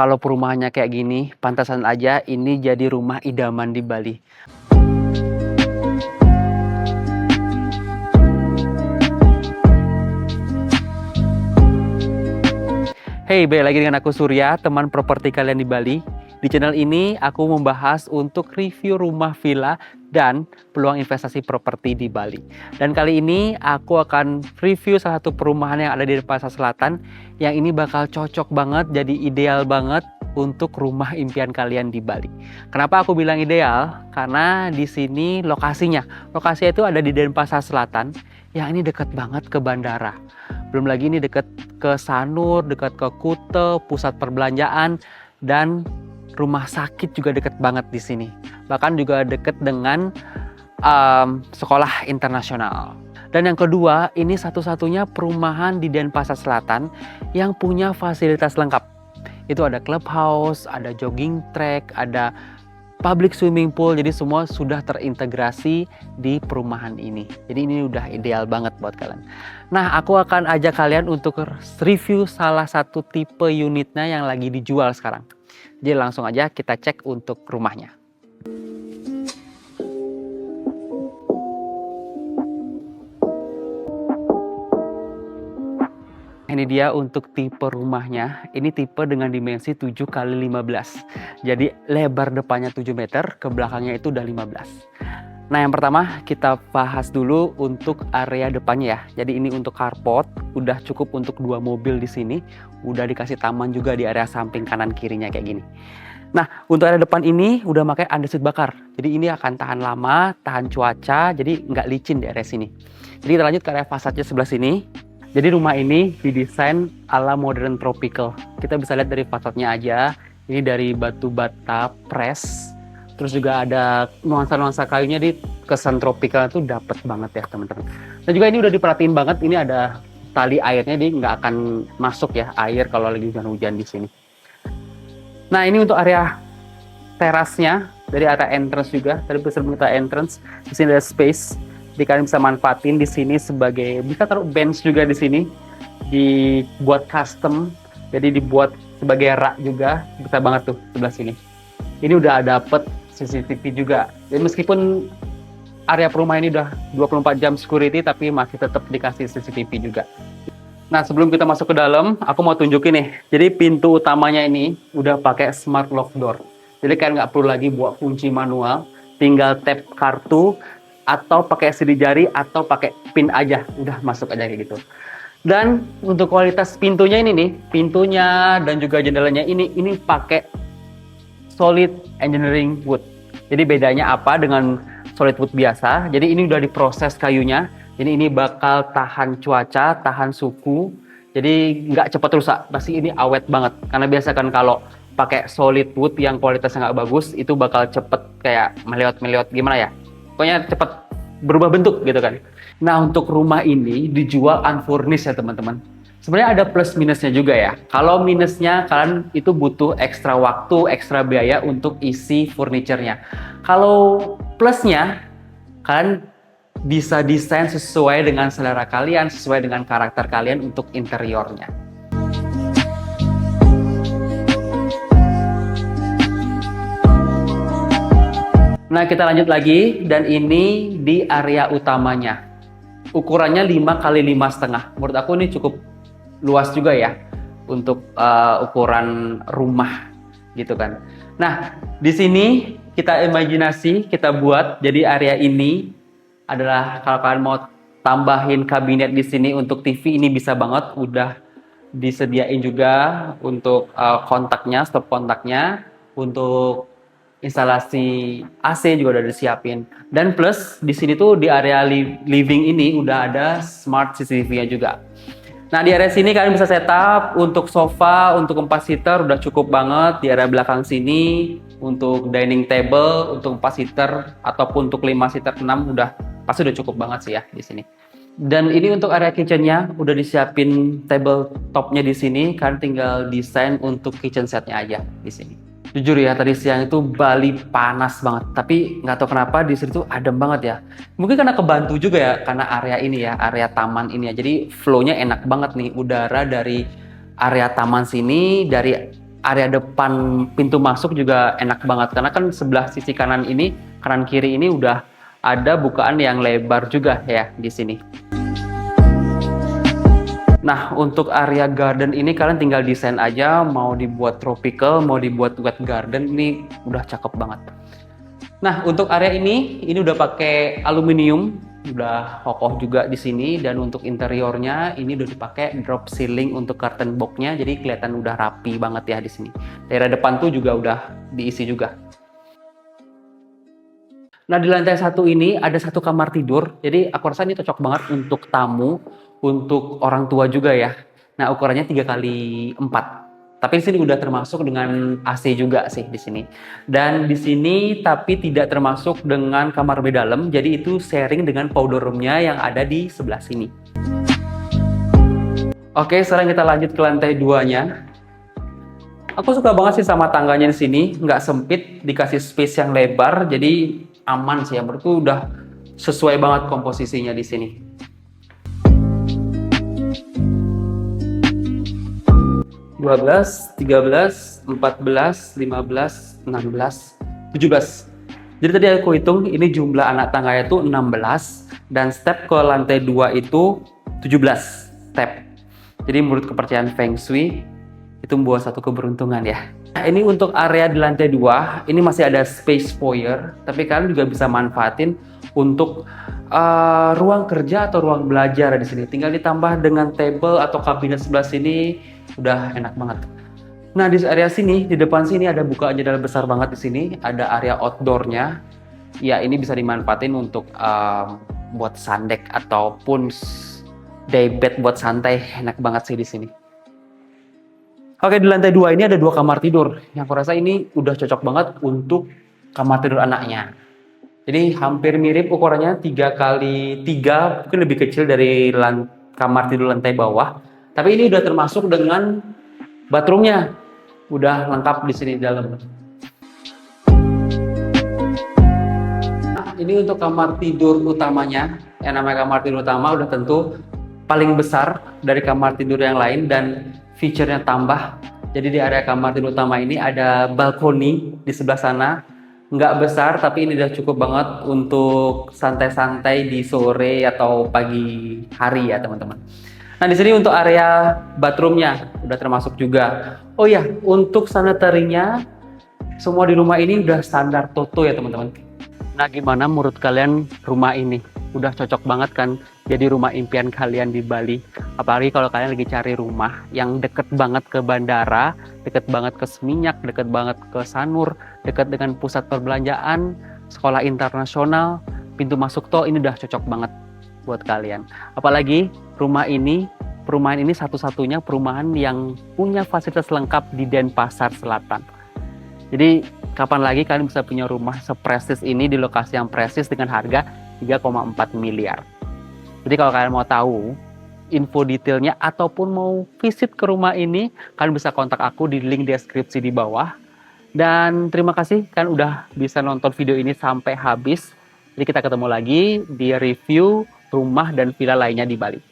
Kalau perumahannya kayak gini, pantasan aja ini jadi rumah idaman di Bali. Hey, balik lagi dengan aku Surya, teman properti kalian di Bali. Di channel ini aku membahas untuk review rumah villa dan peluang investasi properti di Bali. Dan kali ini aku akan review salah satu perumahan yang ada di Denpasar Selatan yang ini bakal cocok banget, jadi ideal banget untuk rumah impian kalian di Bali. Kenapa aku bilang ideal? Karena di sini lokasinya itu ada di Denpasar Selatan yang ini dekat banget ke bandara. Belum lagi ini dekat ke Sanur, dekat ke Kuta, pusat perbelanjaan, dan rumah sakit juga dekat banget di sini. Bahkan juga dekat dengan sekolah internasional. Dan yang kedua, ini satu-satunya perumahan di Denpasar Selatan yang punya fasilitas lengkap. Itu ada clubhouse, ada jogging track, ada public swimming pool, jadi semua sudah terintegrasi di perumahan ini. Jadi ini udah ideal banget buat kalian. Nah, aku akan ajak kalian untuk review salah satu tipe unitnya yang lagi dijual sekarang. Jadi langsung aja kita cek untuk rumahnya. Ini dia untuk tipe rumahnya. Ini tipe dengan dimensi 7 x 15. Jadi lebar depannya 7 meter, ke belakangnya itu udah 15. Nah, yang pertama kita bahas dulu untuk area depannya ya. Jadi ini untuk carport, udah cukup untuk 2 mobil di sini. Udah dikasih taman juga di area samping kanan kirinya kayak gini. Nah, untuk area depan ini udah pakai andesit bakar. Jadi ini akan tahan lama, tahan cuaca, jadi nggak licin di area sini. Jadi kita lanjut ke area fasadnya sebelah sini. Jadi rumah ini didesain ala modern tropical. Kita bisa lihat dari fasadnya aja. Ini dari batu bata press. Terus juga ada nuansa-nuansa kayunya di kesan tropical itu dapet banget ya teman-teman. Dan juga ini udah diperhatiin banget. Ini ada tali airnya, dia nggak akan masuk ya air kalau lagi hujan-hujan di sini. Nah, ini untuk area terasnya dari area entrance juga. Tadi sebelum kita entrance, di sini ada space. Jadi kalian bisa manfaatin di sini sebagai, bisa taruh bench juga di sini, dibuat custom, jadi dibuat sebagai rak juga, bisa banget tuh sebelah sini. Ini udah dapet CCTV juga. Jadi meskipun area perumahan ini udah 24 jam security, tapi masih tetap dikasih CCTV juga. Nah, sebelum kita masuk ke dalam, aku mau tunjukin nih. Jadi pintu utamanya ini udah pakai smart lock door. Jadi kalian nggak perlu lagi buat kunci manual, tinggal tap kartu, atau pakai sidik jari, atau pakai pin aja, udah masuk aja kayak gitu. Dan untuk kualitas pintunya ini nih, pintunya dan juga jendelanya ini pakai solid engineering wood. Jadi bedanya apa dengan solid wood biasa? Jadi ini udah diproses kayunya, jadi ini bakal tahan cuaca, tahan suhu, jadi nggak cepat rusak. Pasti ini awet banget, karena biasa kan kalau pakai solid wood yang kualitasnya nggak bagus, itu bakal cepet kayak meliot-meliot gimana ya. Pokoknya cepat berubah bentuk gitu kan. Nah, untuk rumah ini dijual unfurnished ya teman-teman. Sebenarnya ada plus minusnya juga ya. Kalau minusnya kalian itu butuh ekstra waktu, ekstra biaya untuk isi furniturnya. Kalau plusnya kalian bisa desain sesuai dengan selera kalian, sesuai dengan karakter kalian untuk interiornya. Nah, kita lanjut lagi, dan ini di area utamanya. Ukurannya 5 x 5,5. Menurut aku ini cukup luas juga ya untuk ukuran rumah gitu kan. Nah, di sini kita imajinasi, kita buat jadi area ini adalah kalau kalian mau tambahin kabinet di sini untuk TV, ini bisa banget, udah disediain juga untuk kontaknya, stop kontaknya, untuk instalasi AC juga udah disiapin. Dan plus di sini tuh di area living ini udah ada smart CCTV-nya juga. Nah, di area sini kalian bisa setup untuk sofa, untuk 4 seater udah cukup banget. Di area belakang sini untuk dining table, untuk 4 seater ataupun untuk 5 seater 6 pasti udah cukup banget sih ya di sini. Dan ini untuk area kitchennya udah disiapin table topnya di sini. Kalian tinggal desain untuk kitchen setnya aja di sini. Jujur ya, tadi siang itu Bali panas banget, tapi nggak tahu kenapa di situ adem banget ya. Mungkin karena kebantu juga ya, karena area ini ya, area taman ini ya. Jadi flow-nya enak banget nih, udara dari area taman sini, dari area depan pintu masuk juga enak banget karena kan sebelah sisi kanan ini, kanan kiri ini udah ada bukaan yang lebar juga ya di sini. Nah, untuk area garden ini kalian tinggal desain aja, mau dibuat tropical, mau dibuat wet garden, ini udah cakep banget. Nah, untuk area ini udah pakai aluminium, udah kokoh juga di sini, dan untuk interiornya ini udah dipakai drop ceiling untuk curtain box-nya, jadi kelihatan udah rapi banget ya di sini. Daerah depan tuh juga udah diisi juga. Nah, di lantai satu ini ada satu kamar tidur, jadi aku rasa ini cocok banget untuk tamu, untuk orang tua juga ya. Nah, ukurannya 3x4. Tapi di sini udah termasuk dengan AC juga sih di sini. Dan di sini tapi tidak termasuk dengan kamar lebih dalam, jadi itu sharing dengan powder room-nya yang ada di sebelah sini. Oke, sekarang kita lanjut ke lantai 2-nya. Aku suka banget sih sama tangganya di sini, nggak sempit, dikasih space yang lebar, jadi aman sih ya. Menurutku udah sesuai banget komposisinya di sini. Dua belas, 13, 14, 15, 16, 17. Jadi tadi aku hitung ini jumlah anak tangganya itu 16 dan step ke lantai 2 itu 17 step. Jadi menurut kepercayaan Feng Shui itu membawa satu keberuntungan ya. Nah, ini untuk area di lantai 2, ini masih ada space foyer, tapi kalian juga bisa manfaatin untuk ruang kerja atau ruang belajar di sini. Tinggal ditambah dengan table atau kabinet sebelah sini, udah enak banget. Nah, di area sini, di depan sini ada bukaan jendela besar banget di sini, ada area outdoornya. Ya, ini bisa dimanfaatin untuk buat sandek ataupun daybed buat santai, enak banget sih di sini. Oke, di lantai 2 ini ada 2 kamar tidur. Yang aku rasa ini udah cocok banget untuk kamar tidur anaknya. Jadi hampir mirip ukurannya 3x3, mungkin lebih kecil dari kamar tidur lantai bawah. Tapi ini udah termasuk dengan bathroomnya. Udah lengkap di sini di dalam. Nah, ini untuk kamar tidur utamanya. Yang namanya kamar tidur utama udah tentu paling besar dari kamar tidur yang lain dan feature-nya tambah. Jadi di area kamar tidur utama ini ada balkoni di sebelah sana. Nggak besar, tapi ini udah cukup banget untuk santai-santai di sore atau pagi hari ya teman-teman. Nah, di sini untuk area bathroomnya udah termasuk juga. Oh ya, untuk sanitary-nya semua di rumah ini udah standar Toto ya teman-teman. Nah, gimana menurut kalian rumah ini? Udah cocok banget kan jadi rumah impian kalian di Bali? Apalagi kalau kalian lagi cari rumah yang deket banget ke bandara, deket banget ke Seminyak, deket banget ke Sanur, dekat dengan pusat perbelanjaan, sekolah internasional, pintu masuk tol, ini udah cocok banget buat kalian. Apalagi perumahan ini satu-satunya perumahan yang punya fasilitas lengkap di Denpasar Selatan. Jadi kapan lagi kalian bisa punya rumah seprestis ini di lokasi yang prestis dengan harga 3,4 miliar. Jadi kalau kalian mau tahu info detailnya ataupun mau visit ke rumah ini, kalian bisa kontak aku di link deskripsi di bawah. Dan terima kasih kan udah bisa nonton video ini sampai habis. Jadi kita ketemu lagi di review rumah dan villa lainnya di Bali.